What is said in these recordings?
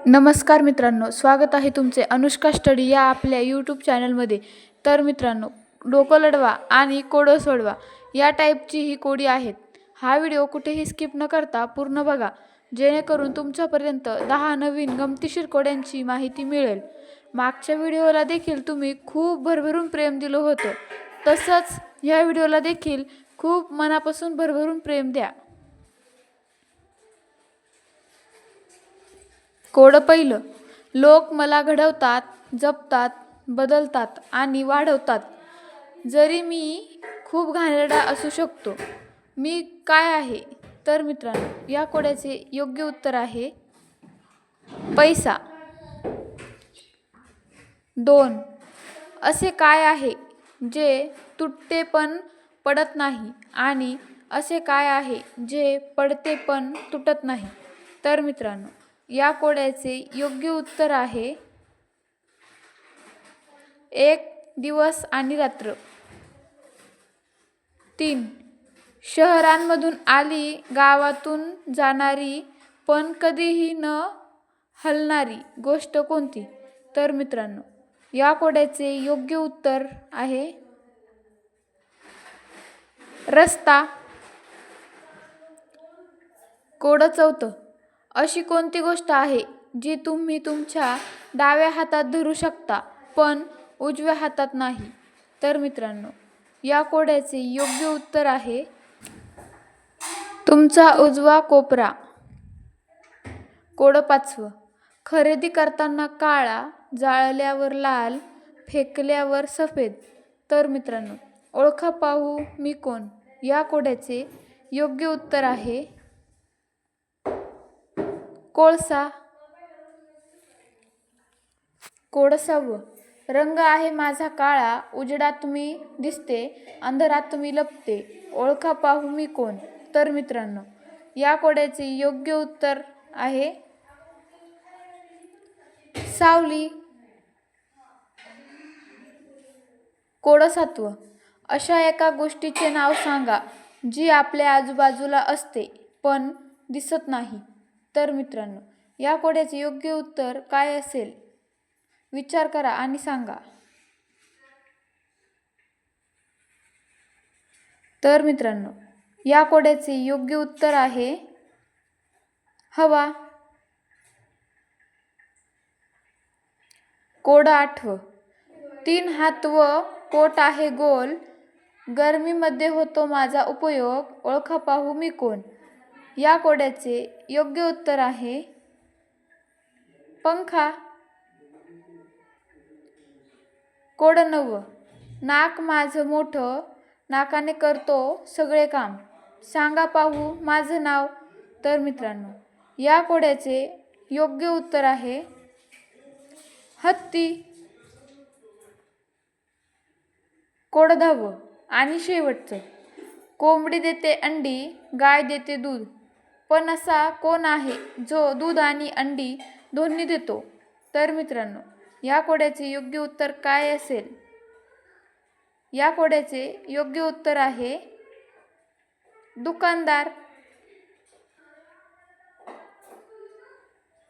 नमस्कार मित्रांनो, स्वागत आहे तुमचे अनुष्का स्टडी या आपल्या यूट्यूब चॅनलमध्ये। तर मित्रांनो, डोकं लढवा आणि कोडं सोडवा या टाईपची ही कोडी आहेत। हा व्हिडिओ कुठेही स्किप न करता पूर्ण बघा, जेणेकरून तुमच्यापर्यंत 10 नवीन गमतीशीर कोड्यांची माहिती मिळेल। मागच्या व्हिडिओला देखील तुम्ही खूप भरभरून प्रेम दिलं होतं, तसंच या व्हिडिओला देखील खूप मनापासून भरभरून प्रेम द्या। कोडं पहिलं, लोक मला घडवतात, जपतात, बदलतात आणि वाढवतात। जरी मी खूप घाणेरडा असू शकतो, मी काय आहे? तर मित्रांनो, या कोड्याचे योग्य उत्तर आहे पैसा। 2. असे काय आहे जे तुटते पण पडत नाही आणि असे काय आहे जे पडते पण तुटत नाही? तर मित्रांनो, या कोड्याचे योग्य उत्तर आहे एक दिवस आणि रात्र। 3. शहरांमधून आली, गावातून जाणारी, पण कधीही न हलणारी गोष्ट कोणती? तर मित्रांनो, या कोड्याचे योग्य उत्तर आहे रस्ता। कोडं चौथं, अशी कोणती गोष्ट आहे जी तुम्ही तुमच्या डाव्या हातात धरू शकता पण उजव्या हातात नाही? तर मित्रांनो, या कोड्याचे योग्य उत्तर आहे तुमचा उजवा कोपरा। कोडं पाचवं, खरेदी करताना काळा, जाळल्यावर लाल, फेकल्यावर सफेद। तर मित्रांनो, ओळखा पाहू मी कोण? या कोड्याचे योग्य उत्तर आहे कोळसा। कोडं सहावं, रंग आहे माझा काळा, उजेडात मी दिसते, अंधारात मी लपते, ओळखा पाहू मी कोण? तर मित्रांनो, या कोड्याचे योग्य उत्तर आहे सावली। कोडं सातवं, अशा एका गोष्टीचे नाव सांगा जी आपल्या आजूबाजूला असते पण दिसत नाही? तर मित्रांनो, या कोड्याचे योग्य उत्तर काय असेल? विचार करा आणि सांगा। तर मित्रांनो, या कोड्याचे योग्य उत्तर आहे हवा। कोडं आठवं, 3 हात व पोट आहे गोल, गरमीमध्ये होतो माझा उपयोग, ओळखा पाहू मी कोण? या कोड्याचे योग्य उत्तर आहे पंखा। कोडं नववं, नाक माझं मोठं, नाकाने करतो सगळे काम, सांगा पाहू माझं नाव? तर मित्रांनो, या कोड्याचे योग्य उत्तर आहे हत्ती। कोडं 10वं आणि शेवटचं, कोंबडी देते अंडी, गाय देते दूध, पण असा कोण आहे जो दूध आणि अंडी दोन्ही देतो? तर मित्रांनो, या कोड्याचे योग्य उत्तर काय असेल? या कोड्याचे योग्य उत्तर आहे दुकानदार।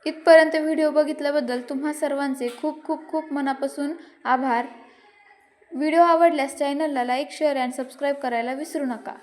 इथपर्यंत व्हिडिओ बघितल्याबद्दल तुम्हा सर्वांचे खूप खूप खूप मनापासून आभार। व्हिडिओ आवडल्यास चॅनलला लाईक, शेअर आणि सबस्क्राईब करायला विसरू नका।